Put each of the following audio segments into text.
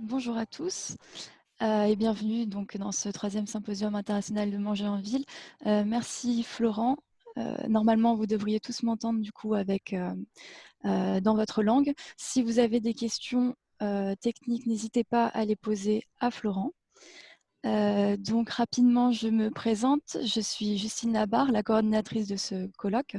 Bonjour à tous et bienvenue donc dans ce 3e symposium international de manger en ville. Merci Florent. Normalement, vous devriez tous m'entendre du coup avec, dans votre langue. Si vous avez des questions techniques, n'hésitez pas à les poser à Florent. Donc rapidement, je me présente. Je suis Justine Labarre, la coordinatrice de ce colloque.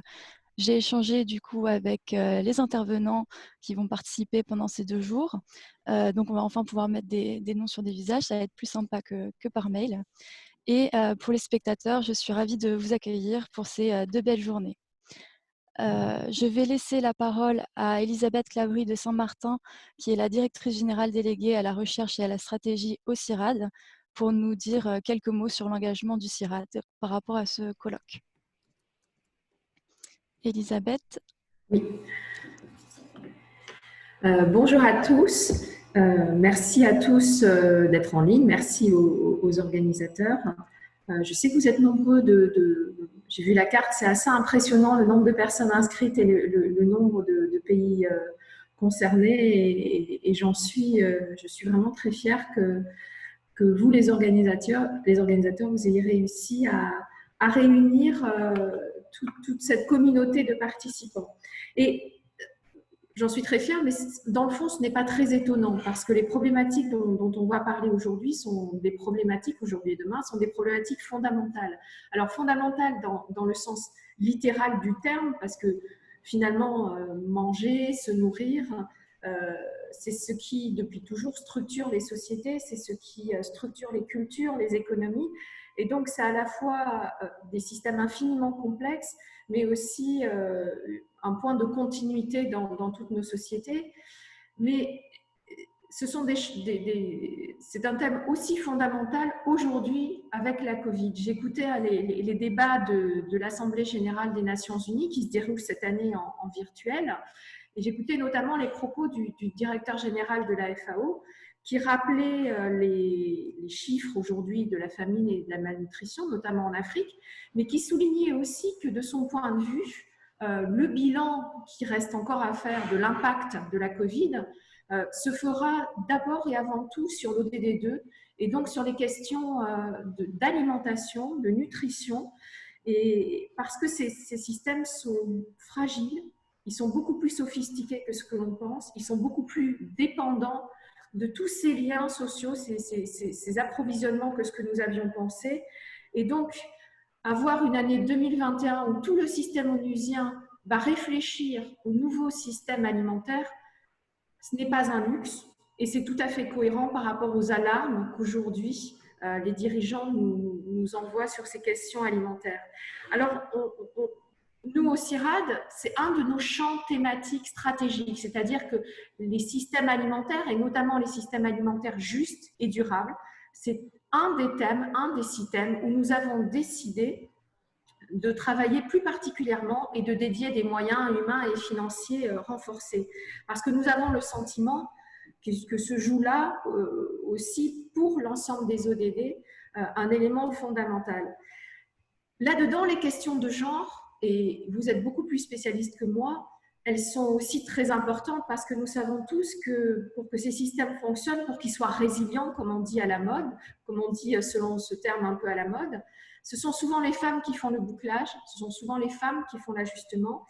J'ai échangé du coup avec les intervenants qui vont participer pendant ces 2 jours. Donc on va enfin pouvoir mettre des noms sur des visages, ça va être plus sympa que par mail. Et pour les spectateurs, je suis ravie de vous accueillir pour ces 2 belles journées. Je vais laisser la parole à Elisabeth Clabry de Saint-Martin, qui est la directrice générale déléguée à la recherche et à la stratégie au CIRAD, pour nous dire quelques mots sur l'engagement du CIRAD par rapport à ce colloque. Elisabeth. Oui. Bonjour à tous. Merci à tous d'être en ligne. Merci aux organisateurs. Je sais que vous êtes nombreux j'ai vu la carte, c'est assez impressionnant le nombre de personnes inscrites et le nombre de pays concernés. Et je suis vraiment très fière que vous, les organisateurs, vous ayez réussi à réunir toute cette communauté de participants. Et j'en suis très fière, mais dans le fond, ce n'est pas très étonnant parce que les problématiques dont on va parler aujourd'hui sont des problématiques, aujourd'hui et demain, sont des problématiques fondamentales. Alors, fondamentales dans le sens littéral du terme, parce que finalement, manger, se nourrir, c'est ce qui, depuis toujours, structure les sociétés, c'est ce qui structure les cultures, les économies. Et donc, c'est à la fois des systèmes infiniment complexes, mais aussi un point de continuité dans toutes nos sociétés. Mais c'est un thème aussi fondamental aujourd'hui avec la Covid. J'écoutais les débats de l'Assemblée générale des Nations unies qui se déroulent cette année en virtuel. Et j'écoutais notamment les propos du directeur général de la FAO qui rappelait les chiffres aujourd'hui de la famine et de la malnutrition, notamment en Afrique, mais qui soulignait aussi que de son point de vue, le bilan qui reste encore à faire de l'impact de la Covid se fera d'abord et avant tout sur l'ODD2 et donc sur les questions d'alimentation, de nutrition, et parce que ces systèmes sont fragiles, ils sont beaucoup plus sophistiqués que ce que l'on pense, ils sont beaucoup plus dépendants de tous ces liens sociaux, ces approvisionnements que ce que nous avions pensé. Et donc, avoir une année 2021 où tout le système onusien va réfléchir au nouveau système alimentaire, ce n'est pas un luxe et c'est tout à fait cohérent par rapport aux alarmes qu'aujourd'hui les dirigeants nous envoient sur ces questions alimentaires. Alors, nous, au CIRAD, c'est un de nos champs thématiques stratégiques, c'est-à-dire que les systèmes alimentaires, et notamment les systèmes alimentaires justes et durables, c'est un des thèmes, un des 6 thèmes où nous avons décidé de travailler plus particulièrement et de dédier des moyens humains et financiers renforcés. Parce que nous avons le sentiment que se joue là aussi pour l'ensemble des ODD un élément fondamental. Là-dedans, les questions de genre, et vous êtes beaucoup plus spécialiste que moi, elles sont aussi très importantes parce que nous savons tous que pour que ces systèmes fonctionnent, pour qu'ils soient résilients, comme on dit à la mode, comme on dit selon ce terme un peu à la mode, ce sont souvent les femmes qui font le bouclage, ce sont souvent les femmes qui font l'ajustement.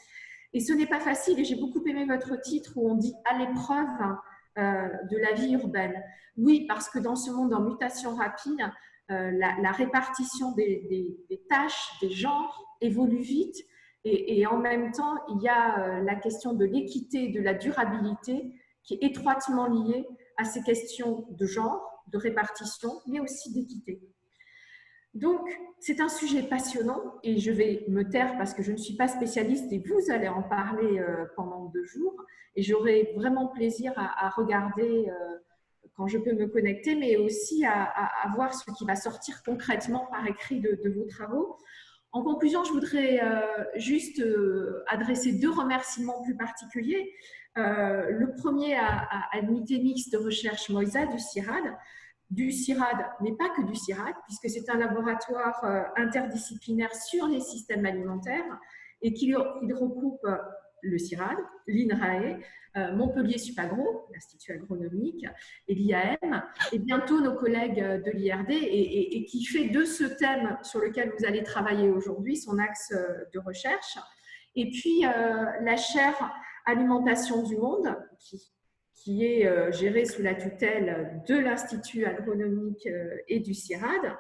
Et ce n'est pas facile, et j'ai beaucoup aimé votre titre où on dit « à l'épreuve de la vie urbaine ». Oui, parce que dans ce monde en mutation rapide, la répartition des tâches, des genres évolue vite et en même temps, il y a la question de l'équité, de la durabilité qui est étroitement liée à ces questions de genre, de répartition, mais aussi d'équité. Donc, c'est un sujet passionnant et je vais me taire parce que je ne suis pas spécialiste et vous allez en parler pendant 2 jours et j'aurai vraiment plaisir à regarder quand je peux me connecter, mais aussi à voir ce qui va sortir concrètement par écrit de vos travaux. En conclusion, je voudrais juste adresser 2 remerciements plus particuliers. Le premier à l'unité mixte de recherche Moïsa du CIRAD, mais pas que du CIRAD, puisque c'est un laboratoire interdisciplinaire sur les systèmes alimentaires et qui regroupe le CIRAD, l'INRAE, Montpellier Supagro, l'Institut agronomique, et l'IAM, et bientôt nos collègues de l'IRD, et qui fait de ce thème sur lequel vous allez travailler aujourd'hui son axe de recherche. Et puis la chaire Alimentation du Monde, qui est gérée sous la tutelle de l'Institut agronomique et du CIRAD,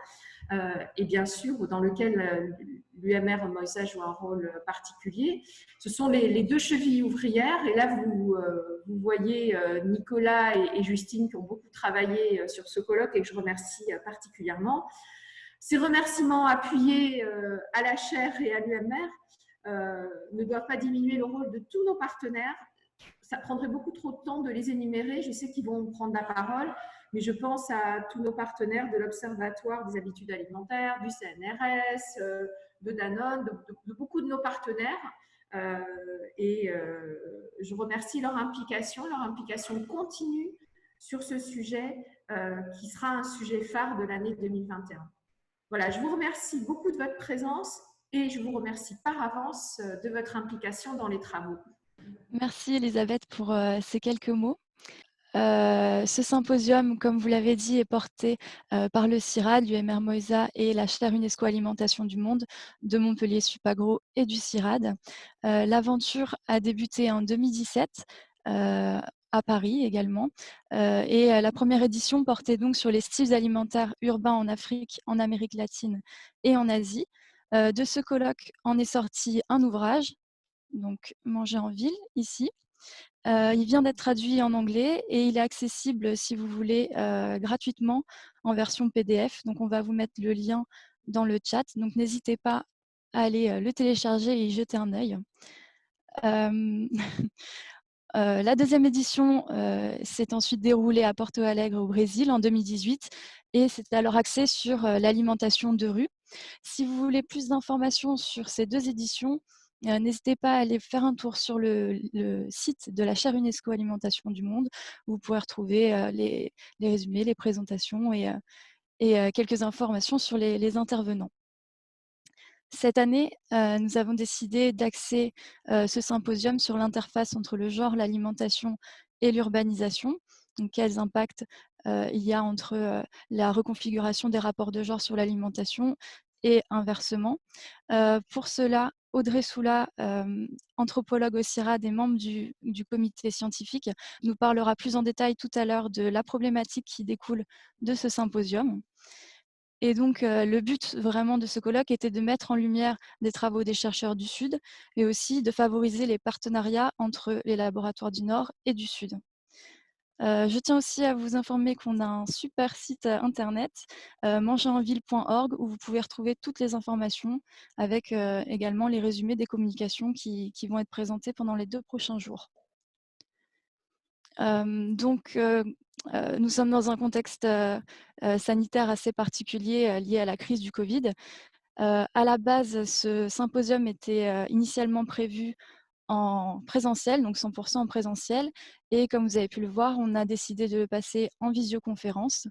et bien sûr dans lequel l'UMR Moisa joue un rôle particulier. Ce sont les deux chevilles ouvrières, et là vous voyez Nicolas et Justine qui ont beaucoup travaillé sur ce colloque et que je remercie particulièrement. Ces remerciements appuyés à la chaire et à l'UMR ne doivent pas diminuer le rôle de tous nos partenaires. Ça prendrait beaucoup trop de temps de les énumérer. Je sais qu'ils vont prendre la parole, mais je pense à tous nos partenaires de l'Observatoire des habitudes alimentaires, du CNRS, de Danone, de beaucoup de nos partenaires. Et je remercie leur implication continue sur ce sujet qui sera un sujet phare de l'année 2021. Voilà, je vous remercie beaucoup de votre présence et je vous remercie par avance de votre implication dans les travaux. Merci Elisabeth pour ces quelques mots. Ce symposium, comme vous l'avez dit, est porté par le CIRAD, l'UMR Moisa et la chaire UNESCO Alimentation du Monde de Montpellier Supagro et du CIRAD. L'aventure a débuté en 2017 à Paris également. Et la première édition portait donc sur les styles alimentaires urbains en Afrique, en Amérique latine et en Asie. De ce colloque en est sorti un ouvrage, donc Manger en ville, ici. Il vient d'être traduit en anglais et il est accessible, si vous voulez, gratuitement en version PDF. Donc, on va vous mettre le lien dans le chat. Donc, n'hésitez pas à aller le télécharger et y jeter un œil. La deuxième édition s'est ensuite déroulée à Porto Alegre au Brésil en 2018 et c'est alors axé sur l'alimentation de rue. Si vous voulez plus d'informations sur ces deux éditions, n'hésitez pas à aller faire un tour sur le site de la chaire UNESCO Alimentation du Monde où vous pouvez retrouver les résumés, les présentations et quelques informations sur les intervenants. Cette année, nous avons décidé d'axer ce symposium sur l'interface entre le genre, l'alimentation et l'urbanisation. Donc, quels impacts il y a entre la reconfiguration des rapports de genre sur l'alimentation et inversement. Pour cela, Audrey Soula, anthropologue au CIRAD et membre du comité scientifique, nous parlera plus en détail tout à l'heure de la problématique qui découle de ce symposium. Et donc, le but vraiment de ce colloque était de mettre en lumière des travaux des chercheurs du Sud et aussi de favoriser les partenariats entre les laboratoires du Nord et du Sud. Je tiens aussi à vous informer qu'on a un super site internet, mangerenville.org, où vous pouvez retrouver toutes les informations avec également les résumés des communications qui vont être présentées pendant les 2 prochains jours. Nous sommes dans un contexte sanitaire assez particulier lié à la crise du Covid. À la base, ce symposium était initialement prévu en présentiel, donc 100% en présentiel. Et comme vous avez pu le voir, on a décidé de le passer en visioconférence.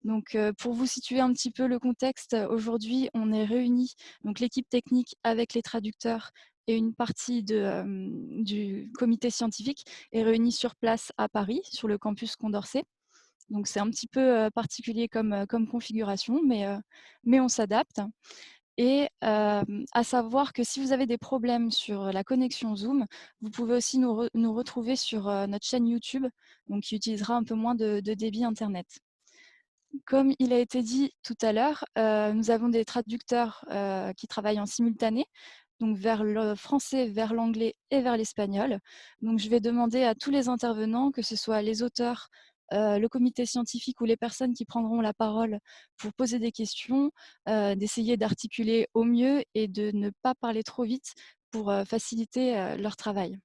Donc, pour vous situer un petit peu le contexte, aujourd'hui, on est réunis, donc l'équipe technique avec les traducteurs et une partie du comité scientifique est réunie sur place à Paris, sur le campus Condorcet. Donc, c'est un petit peu particulier comme configuration, mais on s'adapte. Et à savoir que si vous avez des problèmes sur la connexion Zoom, vous pouvez aussi nous retrouver sur notre chaîne YouTube, donc qui utilisera un peu moins de débit Internet. Comme il a été dit tout à l'heure, nous avons des traducteurs qui travaillent en simultané, donc vers le français, vers l'anglais et vers l'espagnol. Donc je vais demander à tous les intervenants, que ce soit les auteurs, le comité scientifique ou les personnes qui prendront la parole pour poser des questions, d'essayer d'articuler au mieux et de ne pas parler trop vite pour faciliter leur travail.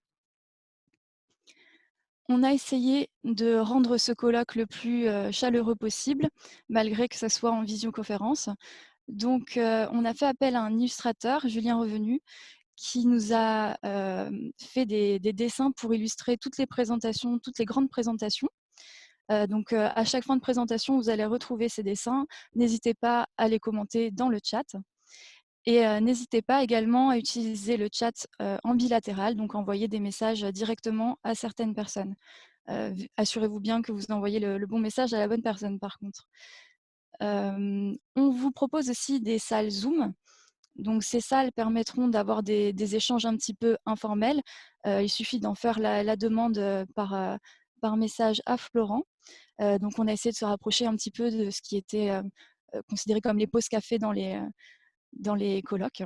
On a essayé de rendre ce colloque le plus chaleureux possible, malgré que ça soit en visioconférence. Donc, on a fait appel à un illustrateur, Julien Revenu, qui nous a fait des dessins pour illustrer toutes les présentations, toutes les grandes présentations. Donc, à chaque fin de présentation, vous allez retrouver ces dessins. N'hésitez pas à les commenter dans le chat. Et n'hésitez pas également à utiliser le chat en bilatéral, donc envoyer des messages directement à certaines personnes. Assurez-vous bien que vous envoyez le bon message à la bonne personne par contre. On vous propose aussi des salles Zoom. Donc ces salles permettront d'avoir des échanges un petit peu informels. Il suffit d'en faire la demande par message à Florent. Donc on a essayé de se rapprocher un petit peu de ce qui était considéré comme les pauses café dans les colloques.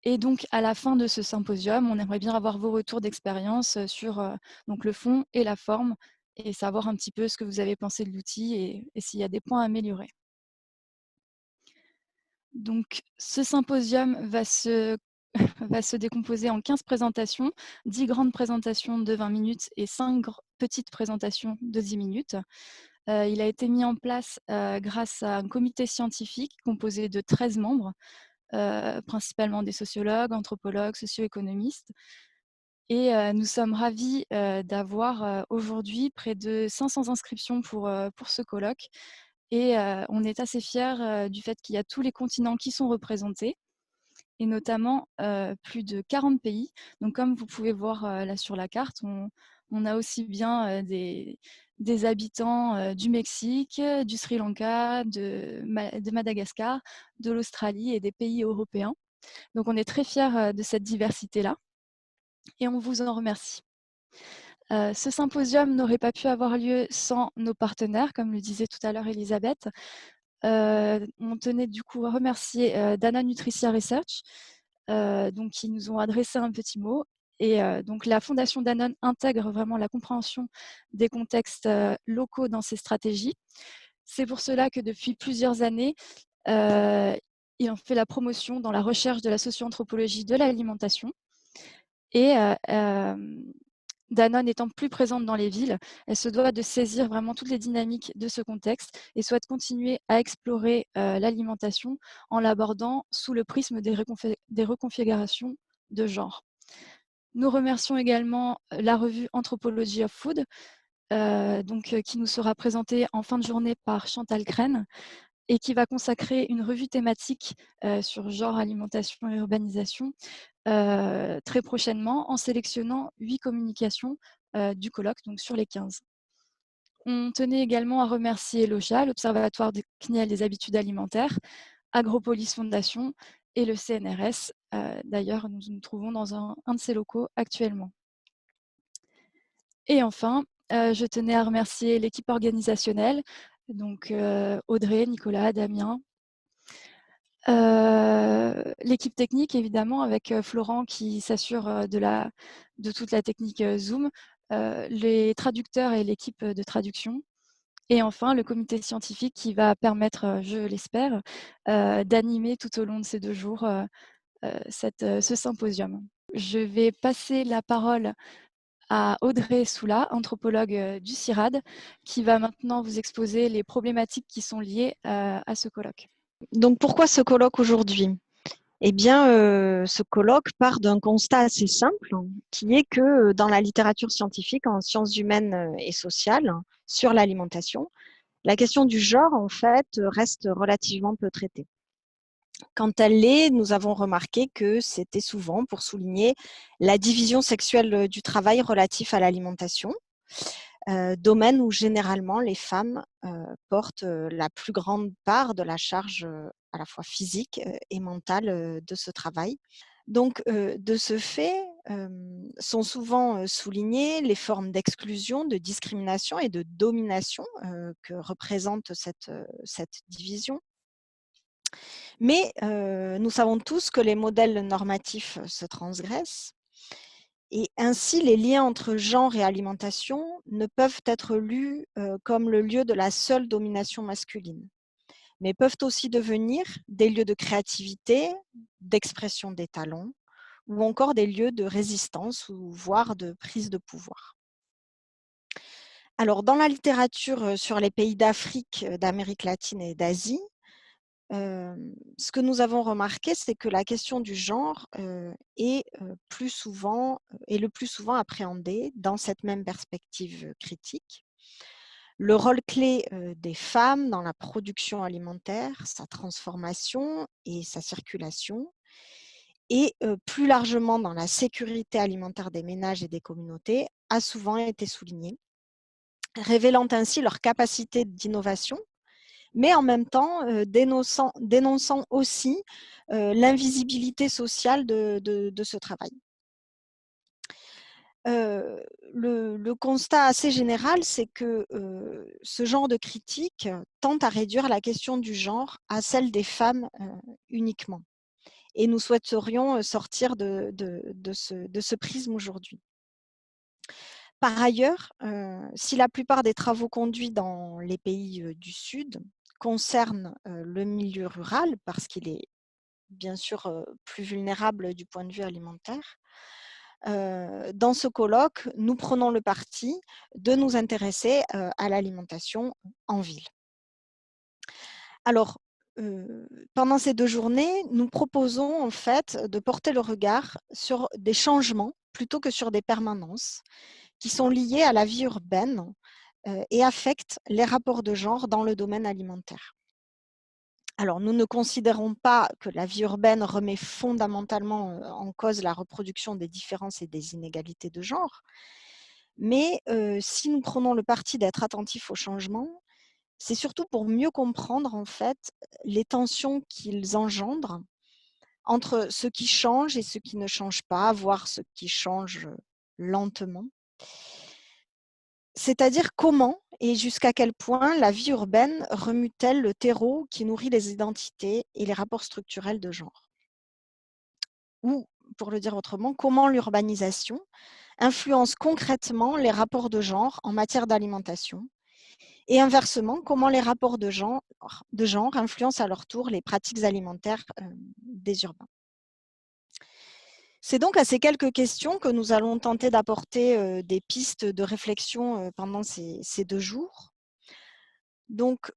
Et donc à la fin de ce symposium, on aimerait bien avoir vos retours d'expérience sur donc le fond et la forme et savoir un petit peu ce que vous avez pensé de l'outil et s'il y a des points à améliorer. Donc ce symposium va se va se décomposer en 15 présentations, 10 grandes présentations de 20 minutes et 5 petites présentations de 10 minutes. Il a été mis en place grâce à un comité scientifique composé de 13 membres, principalement des sociologues, anthropologues, socio-économistes. Et nous sommes ravis d'avoir aujourd'hui près de 500 inscriptions pour ce colloque. Et on est assez fiers du fait qu'il y a tous les continents qui sont représentés et notamment plus de 40 pays. Donc comme vous pouvez voir là sur la carte, on a aussi bien des habitants du Mexique, du Sri Lanka, de Madagascar, de l'Australie et des pays européens. Donc on est très fiers de cette diversité-là et on vous en remercie. Ce symposium n'aurait pas pu avoir lieu sans nos partenaires, comme le disait tout à l'heure Elisabeth. On tenait du coup à remercier Dana Nutricia Research, donc qui nous ont adressé un petit mot. Et donc la Fondation Danone intègre vraiment la compréhension des contextes locaux dans ses stratégies. C'est pour cela que depuis plusieurs années, ils ont fait la promotion dans la recherche de la socio-anthropologie de l'alimentation. Et Danone étant plus présente dans les villes, elle se doit de saisir vraiment toutes les dynamiques de ce contexte et souhaite continuer à explorer l'alimentation en l'abordant sous le prisme des reconfigurations de genre. Nous remercions également la revue Anthropology of Food, qui nous sera présentée en fin de journée par Chantal Crène et qui va consacrer une revue thématique sur genre, alimentation et urbanisation très prochainement en sélectionnant 8 communications du colloque, donc sur les 15. On tenait également à remercier l'OCHA, l'Observatoire des CNIEL des habitudes alimentaires, Agropolis Fondation et le CNRS. D'ailleurs, nous nous trouvons dans un de ces locaux actuellement. Et enfin, je tenais à remercier l'équipe organisationnelle, donc Audrey, Nicolas, Damien, l'équipe technique évidemment avec Florent qui s'assure de toute la technique Zoom, les traducteurs et l'équipe de traduction et enfin le comité scientifique qui va permettre, je l'espère, d'animer tout au long de ces 2 jours ce symposium. Je vais passer la parole à Audrey Soula, anthropologue du CIRAD, qui va maintenant vous exposer les problématiques qui sont liées à ce colloque. Donc, pourquoi ce colloque aujourd'hui? Eh bien, ce colloque part d'un constat assez simple, qui est que dans la littérature scientifique en sciences humaines et sociales sur l'alimentation, la question du genre, en fait, reste relativement peu traitée. Quand elle l'est, nous avons remarqué que c'était souvent pour souligner la division sexuelle du travail relatif à l'alimentation, domaine où généralement les femmes portent la plus grande part de la charge à la fois physique et mentale de ce travail. Donc, de ce fait, sont souvent soulignées les formes d'exclusion, de discrimination et de domination que représente cette division. Mais nous savons tous que les modèles normatifs se transgressent et ainsi les liens entre genre et alimentation ne peuvent être lus comme le lieu de la seule domination masculine, mais peuvent aussi devenir des lieux de créativité, d'expression des talents ou encore des lieux de résistance ou voire de prise de pouvoir. Alors, dans la littérature sur les pays d'Afrique, d'Amérique latine et d'Asie, ce que nous avons remarqué, c'est que la question du genre est le plus souvent appréhendée dans cette même perspective critique. le rôle clé des femmes dans la production alimentaire, sa transformation et sa circulation, et plus largement dans la sécurité alimentaire des ménages et des communautés, a souvent été souligné, révélant ainsi leur capacité d'innovation, mais en même temps dénonçant aussi l'invisibilité sociale de ce travail. Le constat assez général, c'est que ce genre de critique tente à réduire la question du genre à celle des femmes uniquement. Et nous souhaiterions sortir de ce prisme aujourd'hui. Par ailleurs, si la plupart des travaux conduits dans les pays du Sud concernent le milieu rural, parce qu'il est bien sûr plus vulnérable du point de vue alimentaire, dans ce colloque, nous prenons le parti de nous intéresser à l'alimentation en ville. Alors, pendant ces 2 journées, nous proposons en fait de porter le regard sur des changements plutôt que sur des permanences qui sont liés à la vie urbaine et affectent les rapports de genre dans le domaine alimentaire. Alors, nous ne considérons pas que la vie urbaine remet fondamentalement en cause la reproduction des différences et des inégalités de genre, mais si nous prenons le parti d'être attentifs aux changements, c'est surtout pour mieux comprendre en fait les tensions qu'ils engendrent entre ce qui change et ce qui ne change pas, voire ce qui change lentement. C'est-à-dire comment et jusqu'à quel point la vie urbaine remue-t-elle le terreau qui nourrit les identités et les rapports structurels de genre? Ou, pour le dire autrement, comment l'urbanisation influence concrètement les rapports de genre en matière d'alimentation? Et inversement, comment les rapports de genre influencent à leur tour les pratiques alimentaires des urbains? C'est donc à ces quelques questions que nous allons tenter d'apporter des pistes de réflexion pendant ces 2 jours. Donc,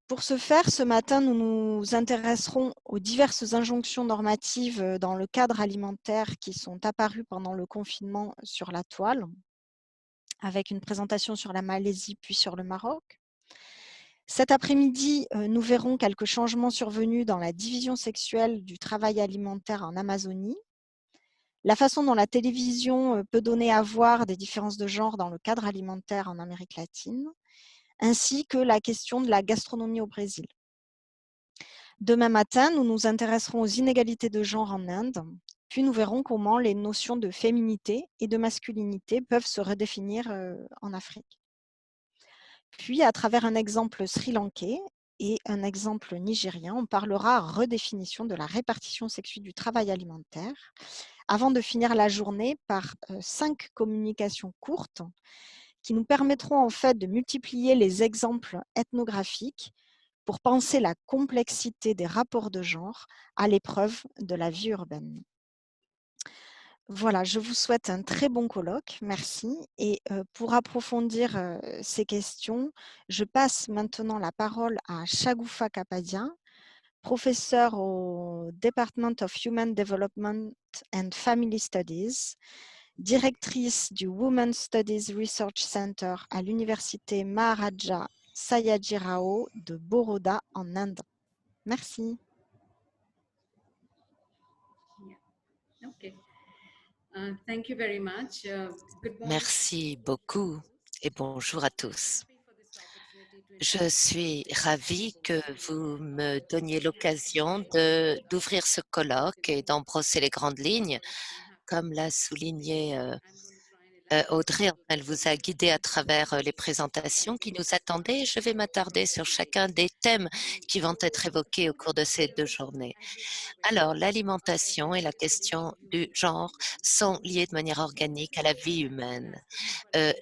pour ce faire, ce matin, nous nous intéresserons aux diverses injonctions normatives dans le cadre alimentaire qui sont apparues pendant le confinement sur la toile, avec une présentation sur la Malaisie puis sur le Maroc. Cet après-midi, nous verrons quelques changements survenus dans la division sexuelle du travail alimentaire en Amazonie, la façon dont la télévision peut donner à voir des différences de genre dans le cadre alimentaire en Amérique latine, ainsi que la question de la gastronomie au Brésil. Demain matin, nous nous intéresserons aux inégalités de genre en Inde, puis nous verrons comment les notions de féminité et de masculinité peuvent se redéfinir en Afrique. Puis, à travers un exemple sri-lankais et un exemple nigérien, on parlera redéfinition de la répartition sexuelle du travail alimentaire, avant de finir la journée par 5 communications courtes qui nous permettront en fait de multiplier les exemples ethnographiques pour penser la complexité des rapports de genre à l'épreuve de la vie urbaine. Voilà, je vous souhaite un très bon colloque, merci. Et pour approfondir ces questions, je passe maintenant la parole à Shagoufa Kapadia, professeure au Department of Human Development and Family Studies, directrice du Women's Studies Research Center à l'université Maharaja Sayajirao de Boroda en Inde. Merci. Okay. Thank you very much. Good morning. Merci beaucoup et bonjour à tous. Je suis ravie que vous me donniez l'occasion d'ouvrir ce colloque et d'en brosser les grandes lignes. Comme l'a souligné Audrey, elle vous a guidé à travers les présentations qui nous attendaient. Je vais m'attarder sur chacun des thèmes qui vont être évoqués au cours de ces 2 journées. Alors, l'alimentation et la question du genre sont liées de manière organique à la vie humaine.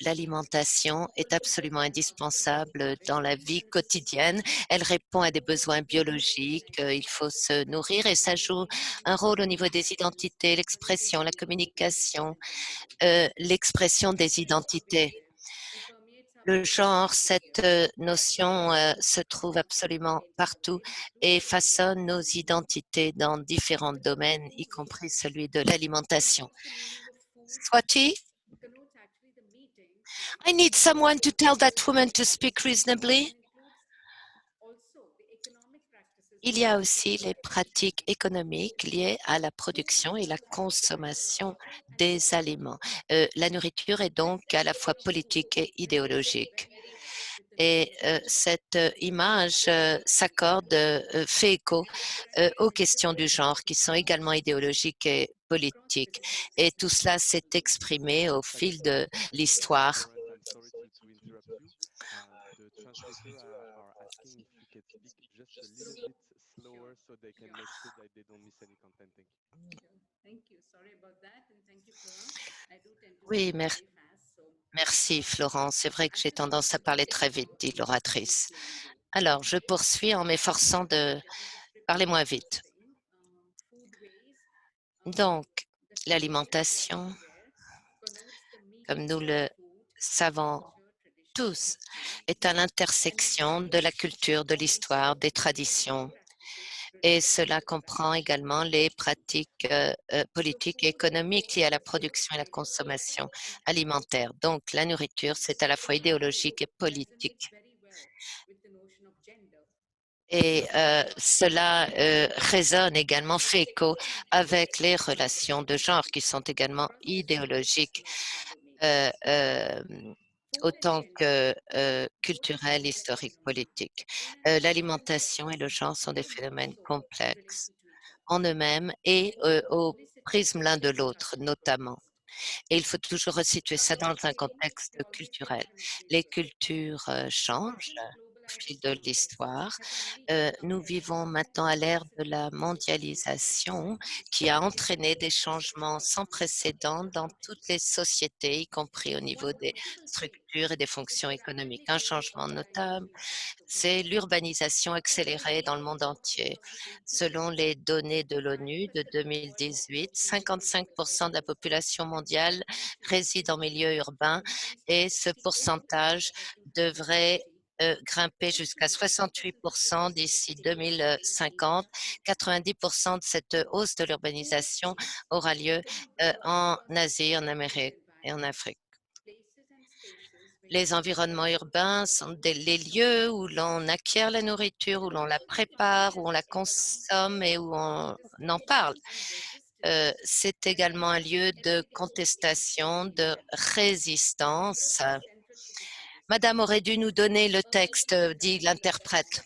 L'alimentation est absolument indispensable dans la vie quotidienne. Elle répond à des besoins biologiques. Il faut se nourrir et ça joue un rôle au niveau des identités, l'expression, la communication, l'expression des identités. Le genre, cette notion se trouve absolument partout et façonne nos identités dans différents domaines, y compris celui de l'alimentation. Swati? I need someone to tell that woman to speak reasonably. Il y a aussi les pratiques économiques liées à la production et la consommation des aliments. La nourriture est donc à la fois politique et idéologique. Et cette image s'accorde, fait écho aux questions du genre qui sont également idéologiques et politiques. Et tout cela s'est exprimé au fil de l'histoire. Oui, merci Florence. C'est vrai que j'ai tendance à parler très vite, dit l'oratrice. Alors, je poursuis en m'efforçant de parler moins vite. Donc, l'alimentation, comme nous le savons tous, est à l'intersection de la culture, de l'histoire, des traditions. Et cela comprend également les pratiques politiques et économiques liées à la production et la consommation alimentaire. Donc, la nourriture, c'est à la fois idéologique et politique. Et cela résonne également, fait écho avec les relations de genre qui sont également idéologiques autant que culturelles, historiques, politiques. L'alimentation et le genre sont des phénomènes complexes en eux-mêmes et au prisme l'un de l'autre, notamment. Et il faut toujours resituer ça dans un contexte culturel. Les cultures changent au fil de l'histoire. Nous vivons maintenant à l'ère de la mondialisation qui a entraîné des changements sans précédent dans toutes les sociétés, y compris au niveau des structures et des fonctions économiques. Un changement notable, c'est l'urbanisation accélérée dans le monde entier. Selon les données de l'ONU de 2018, 55% de la population mondiale réside en milieu urbain et ce pourcentage devrait grimper jusqu'à 68% d'ici 2050. 90% de cette hausse de l'urbanisation aura lieu en Asie, en Amérique et en Afrique. Les environnements urbains sont les lieux où l'on acquiert la nourriture, où l'on la prépare, où on la consomme et où on en parle. C'est également un lieu de contestation, de résistance. Madame aurait dû nous donner le texte, dit l'interprète,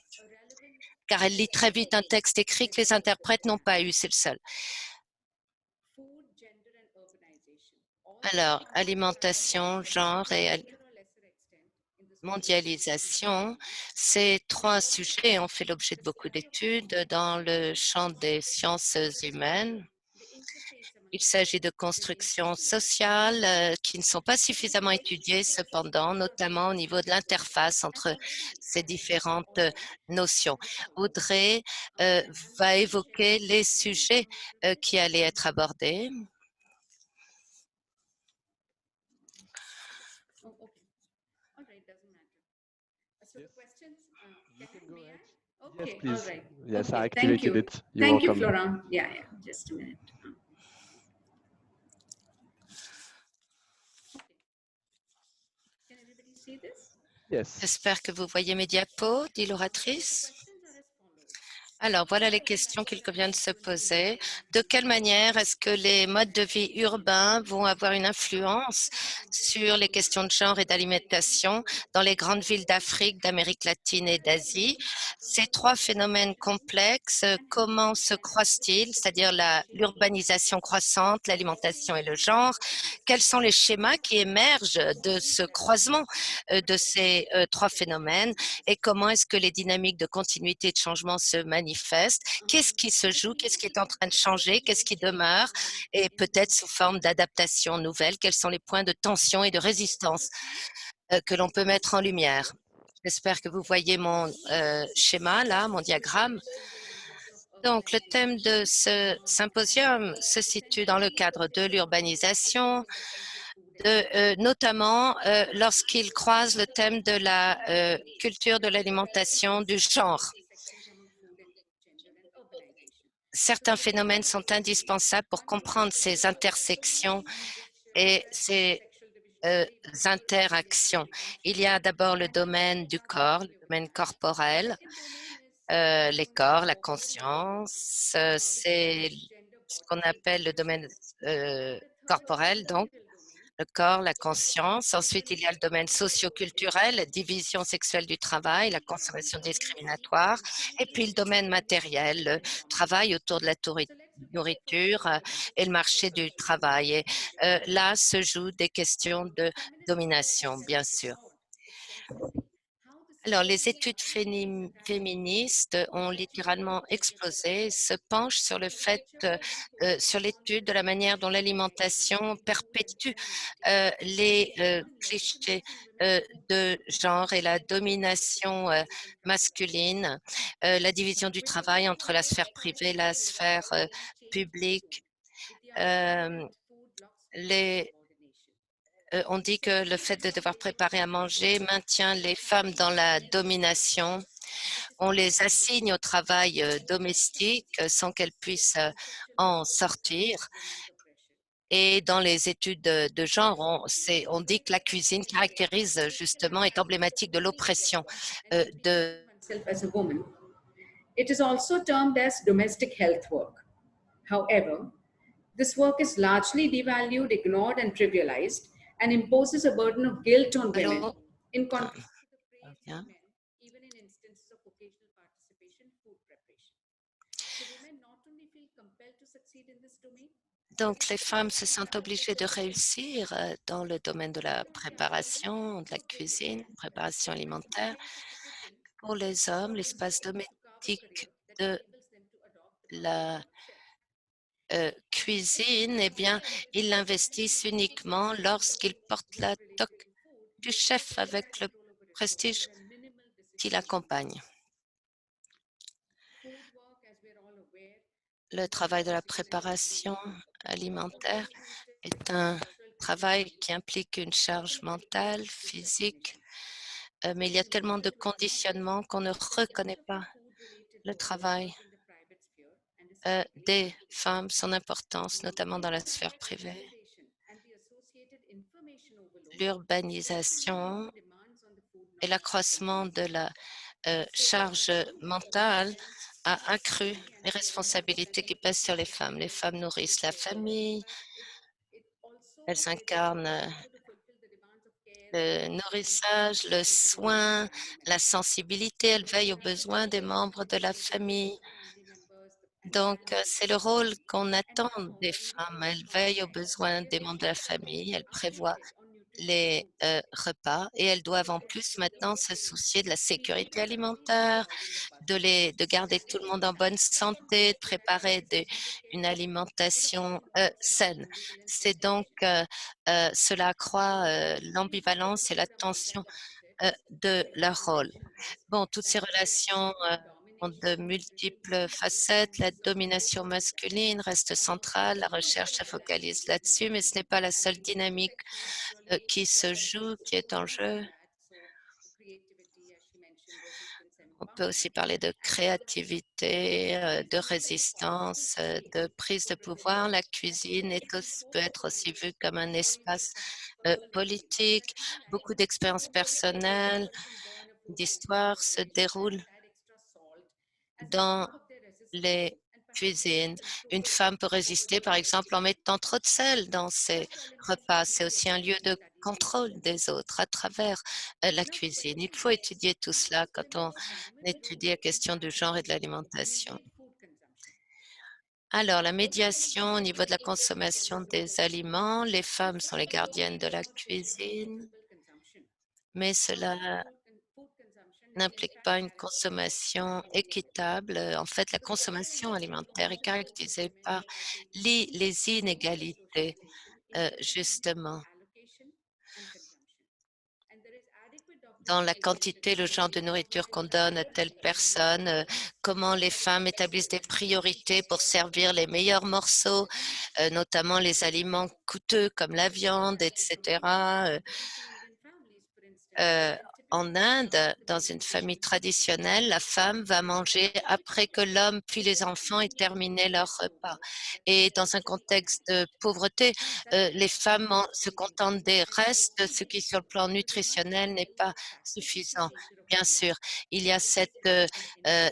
car elle lit très vite un texte écrit que les interprètes n'ont pas eu, c'est le seul. Alors, alimentation, genre et mondialisation, ces trois sujets ont fait l'objet de beaucoup d'études dans le champ des sciences humaines. Il s'agit de constructions sociales qui ne sont pas suffisamment étudiées cependant, notamment au niveau de l'interface entre ces différentes notions. Audrey va évoquer les sujets qui allaient être abordés. Yes, please. All right. Yes, Okay. I activated it. You're Thank you, welcome. Florent. Yeah, just a minute. Can everybody see this? Yes. J'espère que vous voyez mes diapos, dit l'oratrice. Alors, voilà les questions qu'il convient de se poser. De quelle manière est-ce que les modes de vie urbains vont avoir une influence sur les questions de genre et d'alimentation dans les grandes villes d'Afrique, d'Amérique latine et d'Asie? Ces trois phénomènes complexes, comment se croisent-ils, c'est-à-dire l'urbanisation croissante, l'alimentation et le genre? Quels sont les schémas qui émergent de ce croisement de ces trois phénomènes et comment est-ce que les dynamiques de continuité et de changement se manifestent? Qu'est-ce qui se joue? Qu'est-ce qui est en train de changer? Qu'est-ce qui demeure? Et peut-être sous forme d'adaptation nouvelle, quels sont les points de tension et de résistance que l'on peut mettre en lumière? J'espère que vous voyez mon schéma là, mon diagramme. Donc, le thème de ce symposium se situe dans le cadre de l'urbanisation, notamment lorsqu'il croise le thème de la culture de l'alimentation du genre. Certains phénomènes sont indispensables pour comprendre ces intersections et ces interactions. Il y a d'abord le domaine du corps, le domaine corporel, les corps, la conscience, c'est ce qu'on appelle le domaine corporel, donc le corps, la conscience. Ensuite, il y a le domaine socioculturel, division sexuelle du travail, la consommation discriminatoire, et puis le domaine matériel, le travail autour de la nourriture et le marché du travail. Et là se jouent des questions de domination, bien sûr. Alors, les études féministes ont littéralement explosé, se penchent sur le fait, sur l'étude de la manière dont l'alimentation perpétue les clichés de genre et la domination masculine, la division du travail entre la sphère privée et la sphère publique. On dit que le fait de devoir préparer à manger maintient les femmes dans la domination. On les assigne au travail domestique sans qu'elles puissent en sortir. Et dans les études de genre, on dit que la cuisine caractérise justement, est emblématique de l'oppression de as a woman. It is also termed as domestic health work. However, this work is largely devalued, ignored, and trivialized, and imposes a burden of guilt on women. In contrast to the praise of men, even in instances of occasional participation, food preparation. So women not only feel compelled to succeed in this domain. Donc, les femmes se sentent obligées de réussir dans le domaine de la préparation, de la cuisine, préparation alimentaire. Pour les hommes, l'espace domestique de la cuisine, eh bien, ils l'investissent uniquement lorsqu'ils portent la toque du chef avec le prestige qui l'accompagne. Le travail de la préparation alimentaire est un travail qui implique une charge mentale, physique, mais il y a tellement de conditionnements qu'on ne reconnaît pas le travail des femmes, son importance, notamment dans la sphère privée. L'urbanisation et l'accroissement de la charge mentale a accru les responsabilités qui pèsent sur les femmes. Les femmes nourrissent la famille, elles incarnent le nourrissage, le soin, la sensibilité, elles veillent aux besoins des membres de la famille. Donc, c'est le rôle qu'on attend des femmes. Elles veillent aux besoins des membres de la famille, elles prévoient les repas et elles doivent en plus maintenant se soucier de la sécurité alimentaire, de garder tout le monde en bonne santé, de préparer une alimentation saine. C'est donc, cela accroît l'ambivalence et la tension de leur rôle. Bon, toutes ces relations ont de multiples facettes. La domination masculine reste centrale. La recherche se focalise là-dessus, mais ce n'est pas la seule dynamique qui se joue, qui est en jeu. On peut aussi parler de créativité, de résistance, de prise de pouvoir. La cuisine peut être aussi vue comme un espace politique. Beaucoup d'expériences personnelles, d'histoires se déroulent dans les cuisines. Une femme peut résister, par exemple, en mettant trop de sel dans ses repas. C'est aussi un lieu de contrôle des autres à travers la cuisine. Il faut étudier tout cela quand on étudie la question du genre et de l'alimentation. Alors, la médiation au niveau de la consommation des aliments, les femmes sont les gardiennes de la cuisine, mais cela n'implique pas une consommation équitable. En fait, la consommation alimentaire est caractérisée par les inégalités, justement, dans la quantité, le genre de nourriture qu'on donne à telle personne, comment les femmes établissent des priorités pour servir les meilleurs morceaux, notamment les aliments coûteux comme la viande, etc. En Inde, dans une famille traditionnelle, la femme va manger après que l'homme puis les enfants aient terminé leur repas. Et dans un contexte de pauvreté, les femmes se contentent des restes, ce qui sur le plan nutritionnel n'est pas suffisant. Bien sûr, il y a cette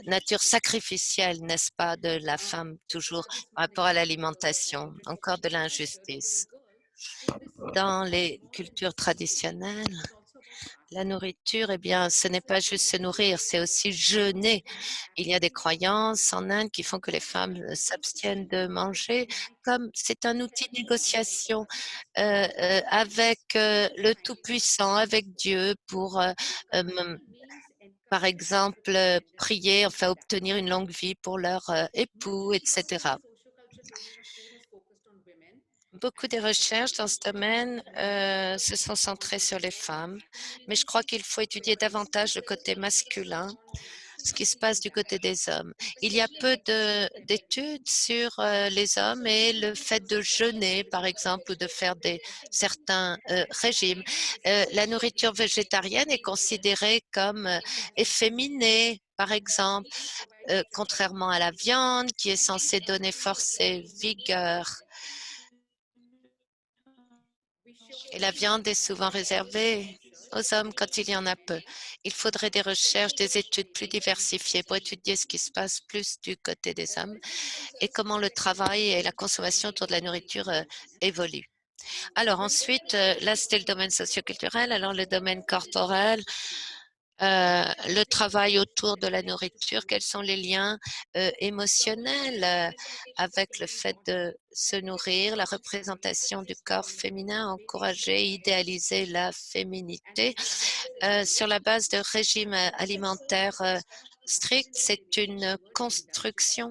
nature sacrificielle, n'est-ce pas, de la femme toujours par rapport à l'alimentation, encore de l'injustice. Dans les cultures traditionnelles, la nourriture, eh bien, ce n'est pas juste se nourrir, c'est aussi jeûner. Il y a des croyances en Inde qui font que les femmes s'abstiennent de manger, comme c'est un outil de négociation avec le Tout-Puissant, avec Dieu, pour, par exemple, prier, enfin obtenir une longue vie pour leur époux, etc. Beaucoup des recherches dans ce domaine se sont centrées sur les femmes, mais je crois qu'il faut étudier davantage le côté masculin, ce qui se passe du côté des hommes. Il y a peu d'études sur les hommes et le fait de jeûner, par exemple, ou de faire certains régimes. La nourriture végétarienne est considérée comme efféminée, par exemple, contrairement à la viande qui est censée donner force et vigueur. Et la viande est souvent réservée aux hommes quand il y en a peu. Il faudrait des recherches, des études plus diversifiées pour étudier ce qui se passe plus du côté des hommes et comment le travail et la consommation autour de la nourriture évoluent. Alors ensuite, là c'était le domaine socioculturel. Alors le domaine corporel, le travail autour de la nourriture, quels sont les liens émotionnels avec le fait de se nourrir, la représentation du corps féminin, encourager, idéaliser la féminité sur la base de régimes alimentaires stricts. C'est une construction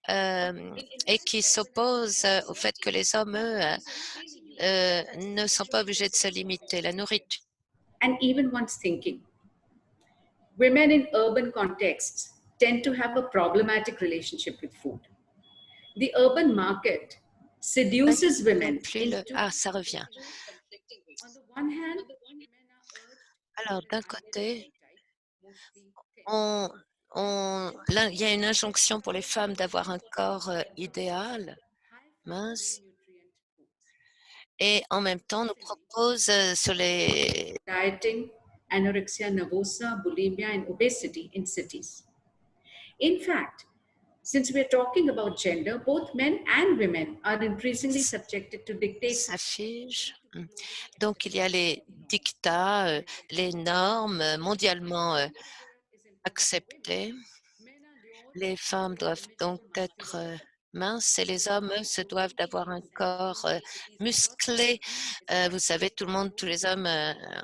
et qui s'oppose au fait que les hommes, eux, ne sont pas obligés de se limiter. La nourriture. And even one's thinking. Women in urban contexts tend to have a problematic relationship with food. The urban market seduces women into... ça revient. On the one hand, alors, d'un côté, il y a une injonction pour les femmes d'avoir un corps idéal, mince, et en même temps, on nous propose sur les... dieting, anorexia nervosa, bulimia, and obesity in cities. In fact, since we're talking about gender, both men and women are increasingly subjected to dictates. S'affiche. Donc, il y a les dictats, les normes mondialement acceptées. Les femmes doivent donc être minces et les hommes, eux, se doivent d'avoir un corps musclé. Vous savez, tous les hommes,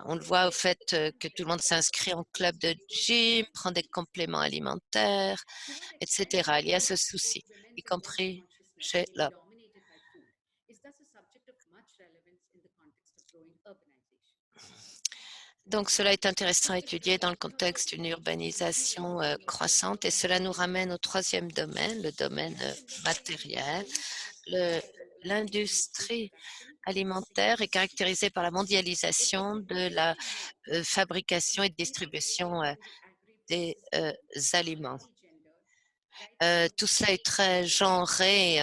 on le voit au fait que tout le monde s'inscrit en club de gym, prend des compléments alimentaires, etc. Il y a ce souci, y compris chez l'homme. Donc, cela est intéressant à étudier dans le contexte d'une urbanisation croissante et cela nous ramène au troisième domaine, le domaine matériel. L'industrie alimentaire est caractérisée par la mondialisation de la fabrication et distribution des aliments. Tout cela est très genré,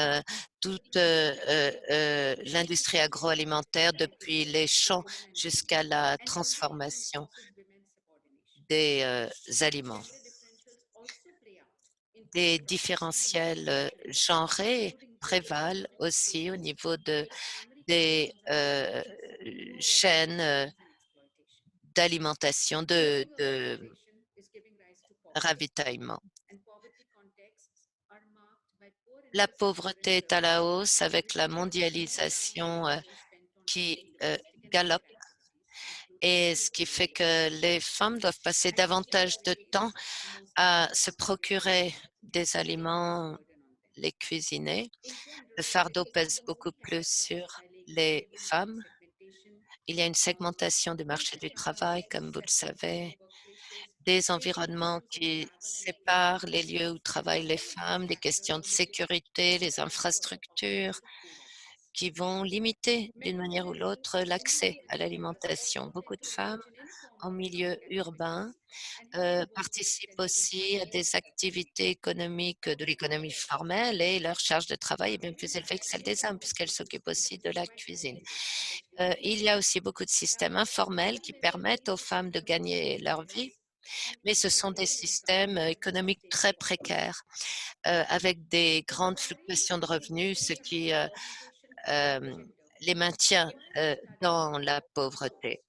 toute l'industrie agroalimentaire, depuis les champs jusqu'à la transformation des aliments. Des différentiels genrés prévalent aussi au niveau des chaînes d'alimentation, de ravitaillement. La pauvreté est à la hausse avec la mondialisation qui galope et ce qui fait que les femmes doivent passer davantage de temps à se procurer des aliments, les cuisiner. Le fardeau pèse beaucoup plus sur les femmes. Il y a une segmentation du marché du travail, comme vous le savez, des environnements qui séparent les lieux où travaillent les femmes, des questions de sécurité, les infrastructures qui vont limiter d'une manière ou l'autre l'accès à l'alimentation. Beaucoup de femmes en milieu urbain participent aussi à des activités économiques de l'économie formelle et leur charge de travail est bien plus élevée que celle des hommes puisqu'elles s'occupent aussi de la cuisine. Il y a aussi beaucoup de systèmes informels qui permettent aux femmes de gagner leur vie, mais ce sont des systèmes économiques très précaires avec des grandes fluctuations de revenus, ce qui les maintient dans la pauvreté.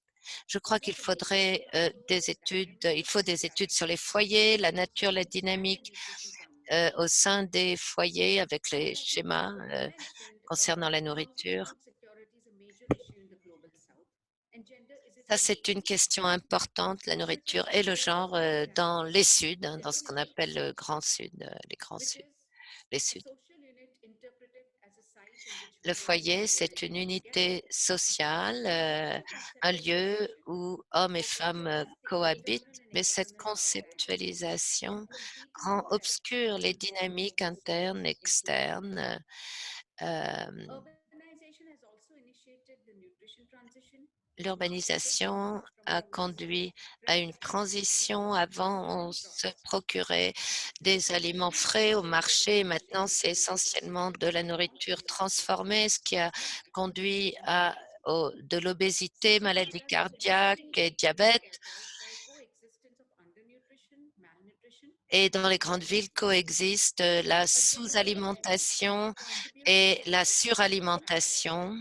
Je crois qu'il faudrait il faut des études sur les foyers, la nature, la dynamique au sein des foyers avec les schémas concernant la nourriture. Ça, c'est une question importante, la nourriture et le genre dans les Suds, dans ce qu'on appelle le Grand Sud, les Grands Suds, les Suds. Le foyer, c'est une unité sociale, un lieu où hommes et femmes cohabitent, mais cette conceptualisation rend obscure les dynamiques internes, externes. L'urbanisation a conduit à une transition. Avant, on se procurait des aliments frais au marché. Maintenant, c'est essentiellement de la nourriture transformée, ce qui a conduit à de l'obésité, maladie cardiaque et diabète. Et dans les grandes villes coexistent la sous-alimentation et la suralimentation.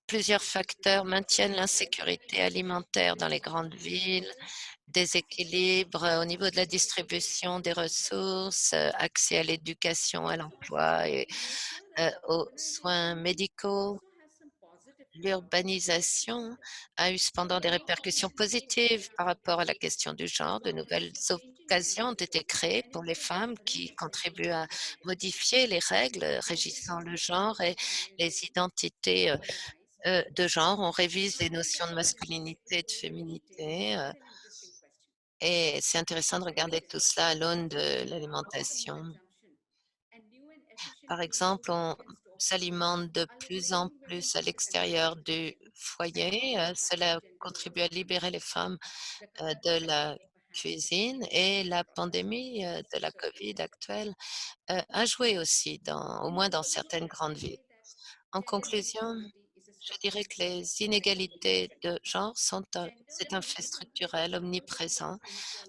Plusieurs facteurs maintiennent l'insécurité alimentaire dans les grandes villes, déséquilibre au niveau de la distribution des ressources, accès à l'éducation, à l'emploi et aux soins médicaux. L'urbanisation a eu cependant des répercussions positives par rapport à la question du genre. De nouvelles occasions ont été créées pour les femmes qui contribuent à modifier les règles régissant le genre et les identités de genre. On révise les notions de masculinité et de féminité. Et c'est intéressant de regarder tout cela à l'aune de l'alimentation. Par exemple, on s'alimente de plus en plus à l'extérieur du foyer. Cela contribue à libérer les femmes de la cuisine et la pandémie de la COVID actuelle a joué aussi, au moins dans certaines grandes villes. En conclusion, je dirais que les inégalités de genre c'est un fait structurel, omniprésent.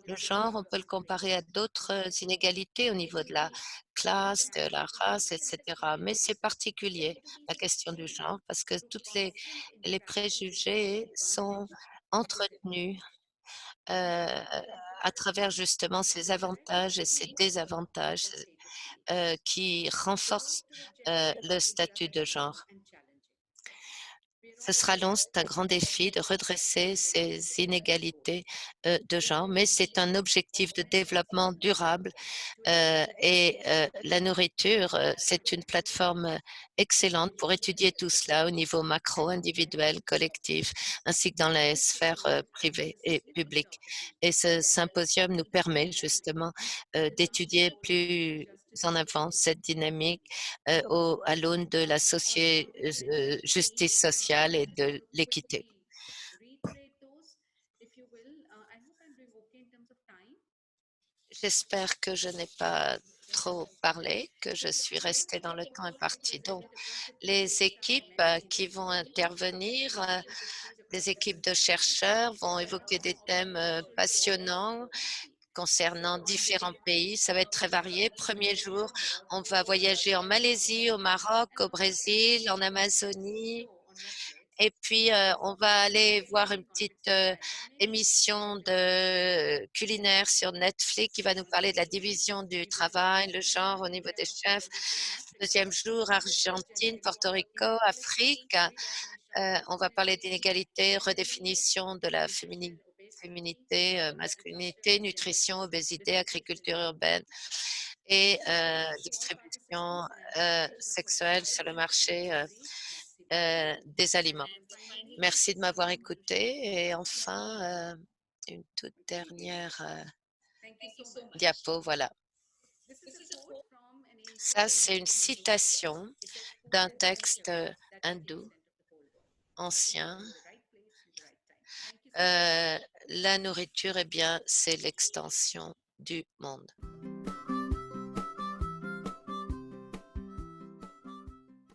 Le genre, on peut le comparer à d'autres inégalités au niveau de la classe, de la race, etc. Mais c'est particulier, la question du genre, parce que les préjugés sont entretenus à travers justement ces avantages et ces désavantages qui renforcent le statut de genre. Ce sera long, c'est un grand défi de redresser ces inégalités de genre, mais c'est un objectif de développement durable la nourriture, c'est une plateforme excellente pour étudier tout cela au niveau macro, individuel, collectif, ainsi que dans les sphères privées et publiques. Et ce symposium nous permet justement d'étudier plus en avant cette dynamique à l'aune de la justice sociale et de l'équité. J'espère que je n'ai pas trop parlé, que je suis restée dans le temps imparti. Donc, les équipes qui vont intervenir, des équipes de chercheurs vont évoquer des thèmes passionnants concernant différents pays. Ça va être très varié. Premier jour, on va voyager en Malaisie, au Maroc, au Brésil, en Amazonie. Et puis, on va aller voir une petite émission de culinaire sur Netflix qui va nous parler de la division du travail, le genre au niveau des chefs. Deuxième jour, Argentine, Porto Rico, Afrique. On va parler d'inégalité, redéfinition de la féminité, masculinité, nutrition, obésité, agriculture urbaine et distribution sexuelle sur le marché des aliments. Merci de m'avoir écouté. Et enfin, une toute dernière diapo, voilà. Ça, c'est une citation d'un texte hindou ancien. La nourriture, eh bien, c'est l'extension du monde.